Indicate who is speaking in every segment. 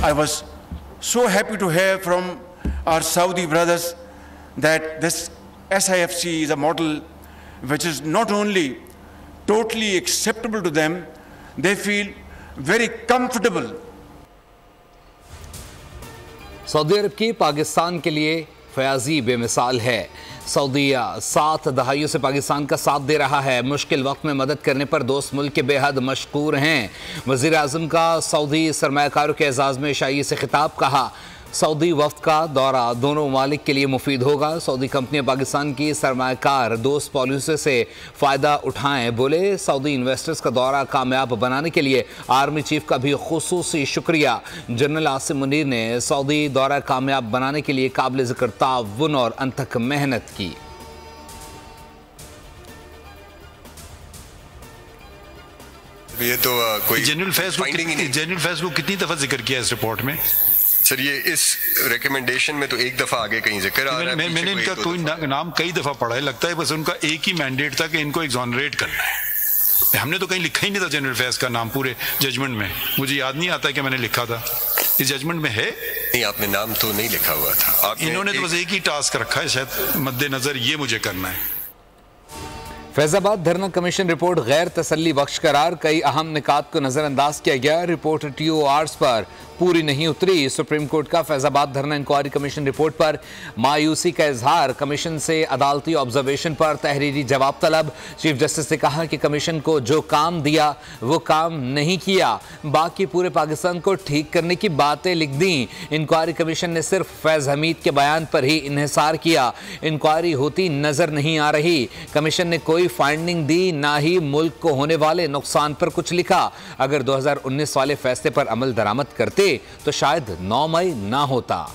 Speaker 1: I was so happy to hear from our Saudi brothers that this SIFC is a model which is not only totally acceptable to them, they feel very comfortable.
Speaker 2: Saudi Arab की पाकिस्तान के लिए फयाजी बेमिसाल है। सऊदीया 7 दहाइयों से पाकिस्तान का साथ दे रहा है। मुश्किल वक्त में मदद करने पर दोस्त मुल्क के बेहद मशकूर हैं। वज़ीर आज़म का सऊदी सरमायाकारों के एजाज़ में शायरी से खिताब। कहा, सऊदी वफ्द का दौरा दोनों ममालिक के लिए मुफीद होगा। सऊदी कंपनियां पाकिस्तान की सरमायाकार दोस्त पॉलिसी से फ़ायदा उठाएं। बोले, सऊदी इन्वेस्टर्स का दौरा कामयाब बनाने के लिए आर्मी चीफ का भी खुसूसी शुक्रिया। जनरल आसिम मुनीर ने सऊदी दौरा कामयाब बनाने के लिए काबिल ज़िक्र ताउन और अनथक मेहनत की।
Speaker 3: ये तो कोई
Speaker 4: जनरल फैज को कितनी दफा जिक्र किया इस रिपोर्ट में?
Speaker 3: सर, ये इस रिकमेंडेशन में तो एक दफा आगे कहीं जिक्र आ रहा है।
Speaker 4: मैंने इनका कोई नाम कई दफा पढ़ा है, लगता है बस उनका एक ही मैंडेट था कि इनको एग्जॉनरेट करना है। हमने तो कहीं लिखा ही नहीं था जनरल फैज का नाम पूरे जजमेंट में। मुझे याद नहीं आता कि मैंने लिखा था। इस जजमेंट में है?
Speaker 3: नहीं, आपने नाम तो नहीं लिखा हुआ था।
Speaker 4: इन्होंने तो बस एक ही टास्क रखा है, शायद मद्देनजर ये मुझे करना है।
Speaker 2: फैजाबाद धरना कमीशन रिपोर्ट गैर तसल्ली बख्श करार। कई अहम निकात को नजरअंदाज किया गया। रिपोर्ट TORs पर पूरी नहीं उतरी। सुप्रीम कोर्ट का फैजाबाद धरना इंक्वायरी कमीशन रिपोर्ट पर मायूसी का इजहार। कमीशन से अदालती ऑब्जर्वेशन पर तहरीरी जवाब तलब। चीफ जस्टिस ने कहा कि कमीशन को जो काम दिया वो काम नहीं किया, बाकी पूरे पाकिस्तान को ठीक करने की बातें लिख दी। इंक्वायरी कमीशन ने सिर्फ फैज हमीद के बयान पर ही इन्हिसार किया। इंक्वायरी होती नजर नहीं आ रही। कमीशन ने कोई फाइंडिंग दी, ना ही मुल्क को होने वाले नुकसान पर कुछ लिखा। अगर 2019 वाले फैसले पर अमल दरामद करते तो शायद 9 मई ना होता।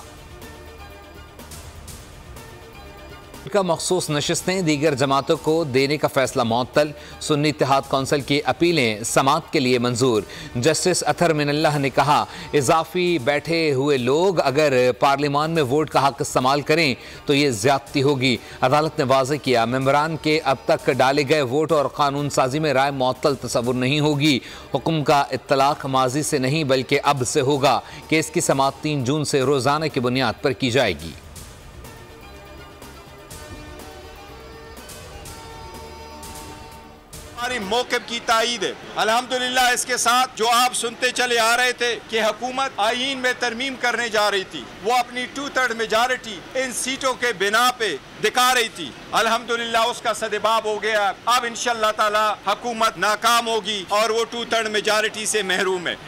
Speaker 2: का मखसूस नशिस्तें दीगर जमातों को देने का फैसला मुअत्तल। सुन्नी इत्तेहाद कौंसिल की अपीलें समात के लिए मंजूर। जस्टिस अतर मिनल्लाह ने कहा, इजाफी बैठे हुए लोग अगर पार्लियामान में वोट का हक इस्तेमाल करें तो ये ज्यादती होगी। अदालत ने वाज़ेह किया, मेंबरान के अब तक डाले गए वोट और कानून साजी में राय मुअत्तल तसव्वुर नहीं होगी। हुक्म का इत्तलाक माजी से नहीं बल्कि अब से होगा। केस की समात 3 जून से रोजाना की बुनियाद पर की जाएगी।
Speaker 5: हमारी मौक़िफ़ की तायीद है। अल्हम्दुलिल्लाह इसके साथ जो आप सुनते चले आ रहे थे कि हुकूमत आईन में तरमीम करने जा रही थी, वो अपनी 2/3 मेजॉरिटी इन सीटों के बिना पे दिखा रही थी। अल्हम्दुलिल्लाह उसका सदेबाब हो गया। अब इंशाअल्लाह ताला हुकूमत नाकाम होगी और वो 2/3 मेजॉरिटी से महरूम है।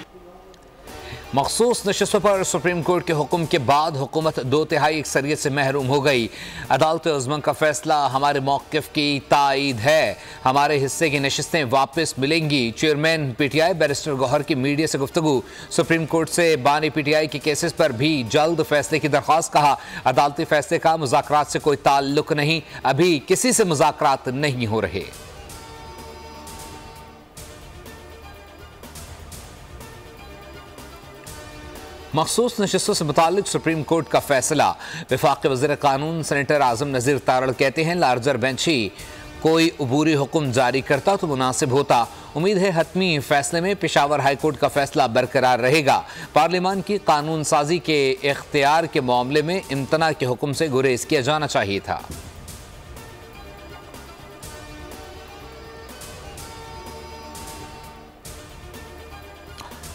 Speaker 2: मखसूस नशिस्तों पर सुप्रीम कोर्ट के हुक्म के बाद हुकूमत 2/3 अक्सरियत से महरूम हो गई। अदालत उज़्मा का फैसला हमारे मौक़िफ़ की तायीद है। हमारे हिस्से की नशिस्तें वापस मिलेंगी। चेयरमैन PTI बैरिस्टर गौहर की मीडिया से गुफ्तगू। सुप्रीम कोर्ट से बानी PTI के केसेस पर भी जल्द फैसले की दरख्वास्त। कहा, अदालती फैसले का मुज़ाकरात से कोई ताल्लुक नहीं, अभी किसी से मुज़ाकरात नहीं हो रहे। मखसूस नशिस्तों से मुताल्लिक सुप्रीम कोर्ट का फैसला। वफाकी वज़ीर कानून सेनेटर आज़म नज़ीर तारड़ कहते हैं, लार्जर बेंच ही कोई अबूरी हुक्म जारी करता तो मुनासिब होता। उम्मीद है हतमी फैसले में पेशावर हाई कोर्ट का फैसला बरकरार रहेगा। पार्लियामान की कानून साजी के इख्तियार के मामले में इम्तना के हुक्म से गुरेज किया जाना चाहिए था।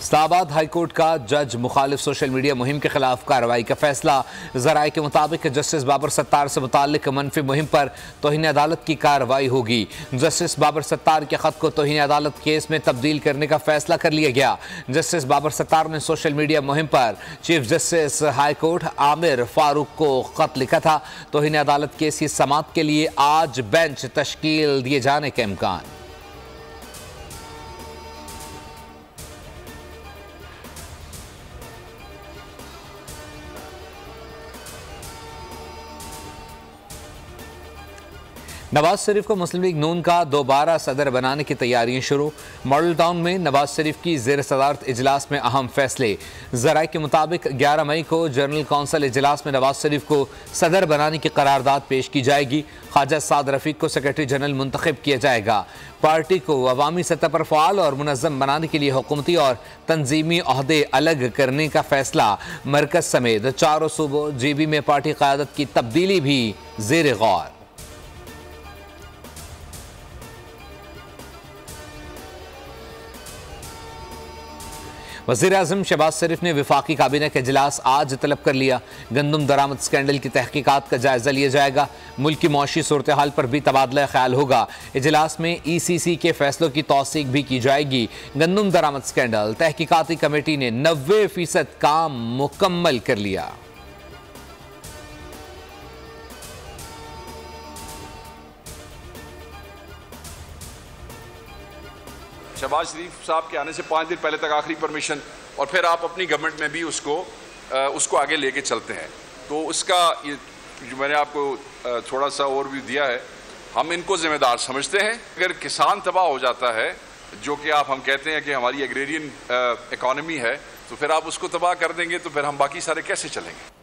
Speaker 2: इस्लामाबाद हाई कोर्ट का जज मुखालिफ सोशल मीडिया मुहिम के खिलाफ कार्रवाई का फैसला। ज़राए के मुताबिक जस्टिस बाबर सत्तार से मुताल्लिक मनफी मुहिम पर तौहीन अदालत की कार्रवाई होगी। जस्टिस बाबर सत्तार के खत को तौहीन अदालत केस में तब्दील करने का फैसला कर लिया गया। जस्टिस बाबर सत्तार ने सोशल मीडिया मुहिम पर chief justice high court Aamir Farooq को खत लिखा था। तौहीन अदालत केस की समात के लिए आज बेंच तश्कील दिए जाने के इम्कान। नवाज शरीफ को मुस्लिम लीग नून का दोबारा सदर बनाने की तैयारियां शुरू। मॉडल टाउन में नवाज शरीफ की ज़ेर सदारत इजलास में अहम फैसले। ज़राए के मुताबिक 11 मई को जनरल कौंसिल इजलास में नवाज शरीफ को सदर बनाने की करारदाद पेश की जाएगी। ख्वाजा साद रफीक को सेक्रेटरी जनरल मुंतखब किया जाएगा। पार्टी को अवामी सतह पर फ़ाल और मुनज़्ज़म बनाने के लिए हुकूमती और तंजीमी ओहदे अलग करने का फैसला। मरकज समेत चारों सूबों GB में पार्टी क़यादत की तब्दीली भी ज़ेर गौर। वज़ीर-ए-आज़म शहबाज शरीफ ने वफाकी काबीना का इजलास आज तलब कर लिया। गंदम दरामद स्कैंडल की तहकीकात का जायजा लिया जाएगा। मुल्क की मौशी सूरत हाल पर भी तबादला ख्याल होगा। इजलास में ECC के फैसलों की तौसीक भी की जाएगी। गंदम दरामद स्कैंडल तहकीकाती कमेटी ने 90% काम मुकम्मल कर लिया।
Speaker 6: शहबाज शरीफ साहब के आने से 5 दिन पहले तक आखिरी परमिशन, और फिर आप अपनी गवर्नमेंट में भी उसको आगे लेके चलते हैं। तो उसका ये जो मैंने आपको थोड़ा सा ओवरव्यू दिया है, हम इनको जिम्मेदार समझते हैं। अगर किसान तबाह हो जाता है, जो कि हम कहते हैं कि हमारी एग्रेरियन इकॉनमी है, तो फिर आप उसको तबाह कर देंगे तो फिर हम बाकी सारे कैसे चलेंगे।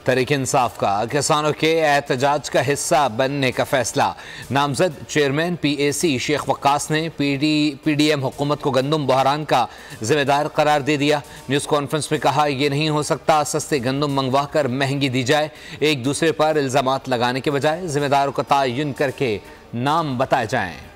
Speaker 2: तहरीक इंसाफ का किसानों के एहतजाज का हिस्सा बनने का फैसला। नामजद चेयरमैन PAC शेख वक्कास ने PDM हुकूमत को गंदम बहरान का जिम्मेदार करार दे दिया। न्यूज़ कॉन्फ्रेंस में कहा, यह नहीं हो सकता सस्ते गंदम मंगवा कर महंगी दी जाए। एक दूसरे पर इल्ज़ामात लगाने के बजाय जिम्मेदारों का तयन करके नाम बताए जाएं।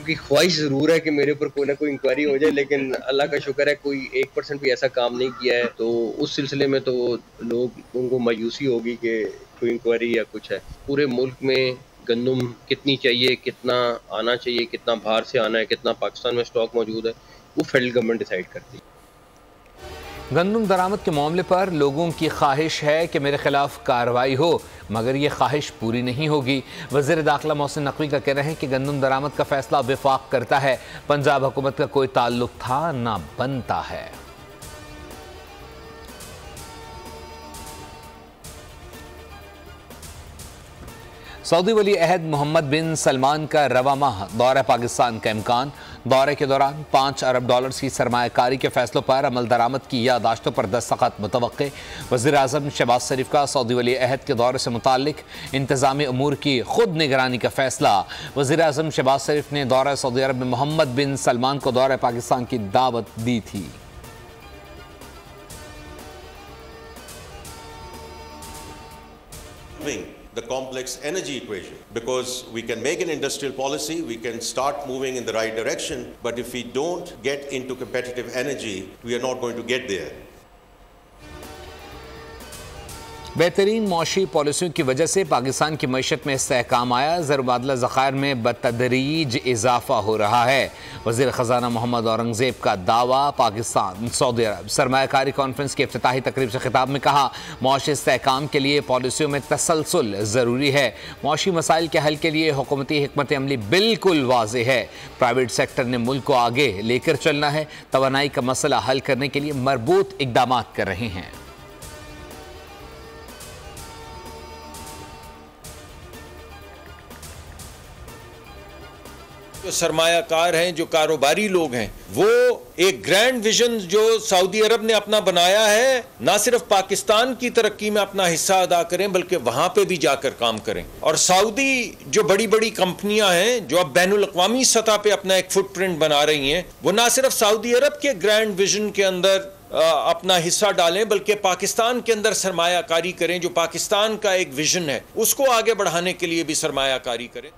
Speaker 7: उनकी ख्वाहिश ज़रूर है कि मेरे ऊपर कोई ना कोई इंक्वायरी हो जाए, लेकिन अल्लाह का शुक्र है कोई 1% भी ऐसा काम नहीं किया है। तो उस सिलसिले में तो उनको मायूसी होगी कि कोई इंक्वायरी या कुछ है। पूरे मुल्क में गंदम कितनी चाहिए, कितना आना चाहिए, कितना बाहर से आना है, कितना पाकिस्तान में स्टॉक मौजूद है, वो फेडरल गवर्नमेंट डिसाइड करती है।
Speaker 2: गंदम दरामद के मामले पर लोगों की ख्वाहिश है कि मेरे खिलाफ कार्रवाई हो, मगर ये ख्वाहिश पूरी नहीं होगी। वज़ीर दाखिला मोहसिन नकवी का कहना है कि गंदम दरामद का फैसला वफाक करता है, पंजाब हुकूमत का कोई ताल्लुक था ना बनता है। सऊदी वली अहद मोहम्मद बिन सलमान का रवा माह दौरा पाकिस्तान का इम्कान। दौरे के दौरान $5 अरब की सरमायाकारी के फैसलों पर अमल दरामद की यादाश्तों पर दस्तखत मुतवक्के। वज़ीर-ए-आज़म शहबाज शरीफ का सऊदी वली अहद के दौरे से मुताल्लिक इंतज़ामी अमूर की खुद निगरानी का फैसला। वज़ीर-ए-आज़म शहबाज शरीफ ने दौरा सऊदी अरब में मोहम्मद बिन सलमान को दौरा पाकिस्तान की दावत दी थी।
Speaker 8: The complex energy equation, because we can make an industrial policy, we can start moving in the right direction, but if we don't get into competitive energy, we are not going to get there.
Speaker 2: बेहतरीन मौशी पॉलिसियों की वजह से पाकिस्तान की मईशत में इस्तेहकाम आया। ज़र-मुबादला ज़खायर में बतदरीज इजाफा हो रहा है। वज़ीर ख़ज़ाना मोहम्मद औरंगज़ेब का दावा। पाकिस्तान सऊदी अरब सरमायाकारी कॉन्फ्रेंस की इफ्तिताही तकरीब से खिताब में कहा, मौशी इस्तेहकाम के लिए पॉलिसियों में तसलसल ज़रूरी है। मौशी मसाइल के हल के लिए हुकूमती हिकमत अमली बिल्कुल वाज़ेह है। प्राइवेट सेक्टर ने मुल्क को आगे लेकर चलना है। तवानाई का मसला हल करने के लिए मरबूत इक़दाम कर रहे हैं।
Speaker 9: जो सरमायाकार हैं, जो कारोबारी लोग हैं, वो एक ग्रैंड विजन जो सऊदी अरब ने अपना बनाया है, ना सिर्फ पाकिस्तान की तरक्की में अपना हिस्सा अदा करें बल्कि वहां पे भी जाकर काम करें। और सऊदी जो बड़ी बड़ी कंपनियां हैं जो अब बैनुल अक़वामी सतह पे अपना एक फुटप्रिंट बना रही हैं, वो ना सिर्फ सऊदी अरब के ग्रैंड विजन के अंदर अपना हिस्सा डालें बल्कि पाकिस्तान के अंदर सरमायाकारी करें। जो पाकिस्तान का एक विजन है उसको आगे बढ़ाने के लिए भी सरमायाकारी करें।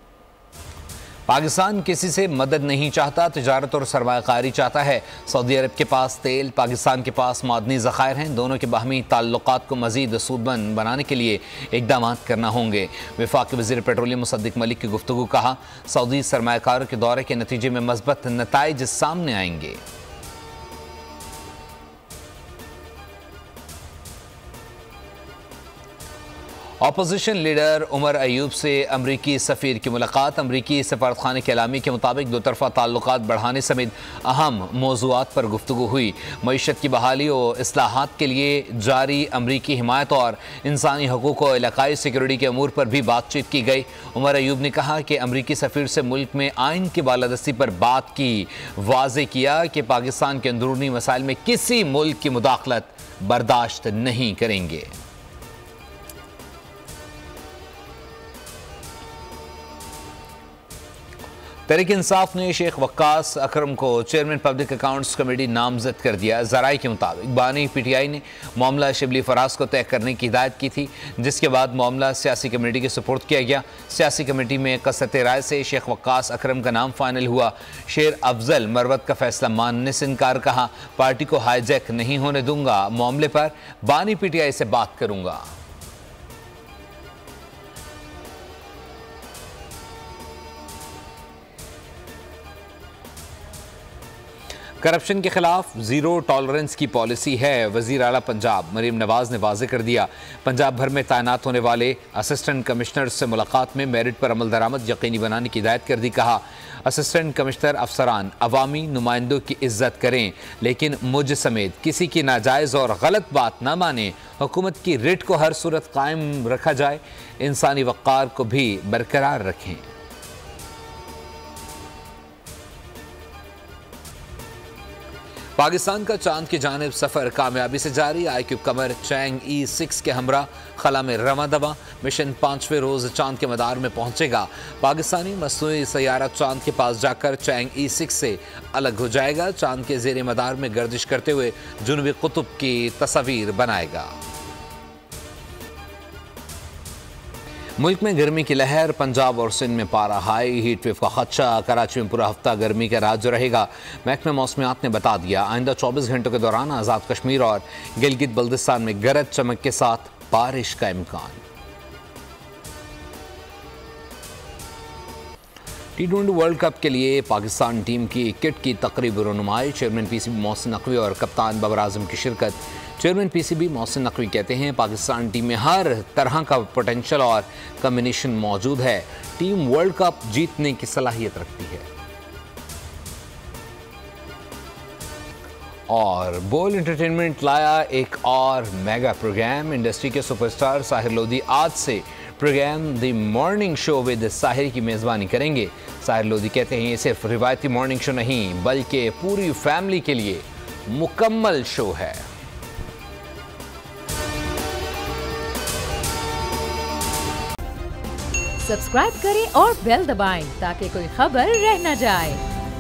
Speaker 2: पाकिस्तान किसी से मदद नहीं चाहता, तिजारत और सरमायाकारी चाहता है। सऊदी अरब के पास तेल, पाकिस्तान के पास मादनी ज़खायर हैं। दोनों के बाहमी ताल्लुकात को मज़ीद सूदमंद बनाने के लिए इक़दाम करना होंगे। वफाकी वज़ीर पेट्रोलियम मुसद्दिक़ मलिक की गुफ्तगू। कहा, सऊदी सरमायाकारों के दौरे के नतीजे में मज़बूत नताइज सामने आएंगे। अपोजिशन लीडर उमर अयूब से अमरीकी सफ़ीर की मुलाकात। अमरीकी सफारतखाने के एलामी के मुताबिक दो तरफ़ा ताल्लुकात बढ़ाने समेत अहम मौज़ूआत पर गुफ्तगू हुई। मईशत की बहाली और इस्लाहात के लिए जारी अमरीकी हिमायत और इंसानी हकूक़ और इलाकाई सिक्योरिटी के अमूर पर भी बातचीत की गई। उमर अयूब ने कहा कि अमरीकी सफ़ीर से मुल्क में आइन की बालादस्ती पर बात की, वाज़े किया कि पाकिस्तान के अंदरूनी मसाइल में किसी मुल्क की मुदाखलत बर्दाश्त नहीं करेंगे। तहरीक इंसाफ ने शेख वक्कास अकरम को चेयरमैन पब्लिक अकाउंट्स कमेटी नामजद कर दिया। ज़राए के मुताबिक बानी PTI ने मामला शिबली फराज को तय करने की हिदायत की थी, जिसके बाद मामला सियासी कमेटी के सुपुर्द किया गया। सियासी कमेटी में कसरत राय से शेख वक्कास अकरम का नाम फाइनल हुआ। शेर अफजल मरवत का फैसला मानने से इनकार, कहा पार्टी को हाईजैक नहीं होने दूंगा, मामले पर बानी PTI से बात करूंगा। करप्शन के खिलाफ जीरो टॉलरेंस की पॉलिसी है, वज़ीर आला पंजाब मरीम नवाज ने वाज़े कर दिया। पंजाब भर में तैनात होने वाले असिस्टेंट कमिश्नर से मुलाकात में मेरिट पर अमल दरामद यकीनी बनाने की हिदायत कर दी। कहा असिस्टेंट कमिश्नर अफसरान अवामी नुमाइंदों की इज्जत करें, लेकिन मुझ समेत किसी की नाजायज़ और गलत बात ना माने। हुकूमत की रिट को हर सूरत कायम रखा जाए, इंसानी वक़ार को भी बरकरार रखें। पाकिस्तान का चांद की जानिब सफ़र कामयाबी से जारी। IQ कमर चैंग E6 के हमरा खला में रवा दवा। मिशन 5वें रोज़ चांद के मदार में पहुंचेगा। पाकिस्तानी मसनूई सैयारा चांद के पास जाकर चैंग E6 से अलग हो जाएगा। चांद के ज़ेरे मदार में गर्दिश करते हुए जुनूबी कुतुब की तस्वीर बनाएगा। मुल्क में गर्मी की लहर, पंजाब और सिंध में पारा हाई, हीट वेव का खदशा। कराची में पूरा हफ्ता गर्मी का राज रहेगा। महकमे मौसमियात ने बता दिया आइंदा 24 घंटों के दौरान आज़ाद कश्मीर और गिलगित बल्दिस्तान में गरज चमक के साथ बारिश का इम्कान। T20 वर्ल्ड कप के लिए पाकिस्तान टीम की किट की तकरीब रुनुमाई। चेयरमैन PCB मोहसिन नकवी और कप्तान बाबर आजम की शिरकत। चेयरमैन PCB मोहसिन नकवी कहते हैं पाकिस्तान टीम में हर तरह का पोटेंशियल और कम्बिनेशन मौजूद है। टीम वर्ल्ड कप जीतने की सलाहियत रखती है। और बोल एंटरटेनमेंट लाया एक और मेगा प्रोग्राम। इंडस्ट्री के सुपरस्टार साहिर लोधी आज से program the morning show with Sahir की मेज़बानी करेंगे। साहिर लोधी कहते हैं ये सिर्फ रिवायती मॉर्निंग शो नहीं, बल्कि पूरी फैमिली के लिए मुकम्मल शो है।
Speaker 10: सब्सक्राइब करें और बेल दबाएं ताकि कोई खबर रह न जाए।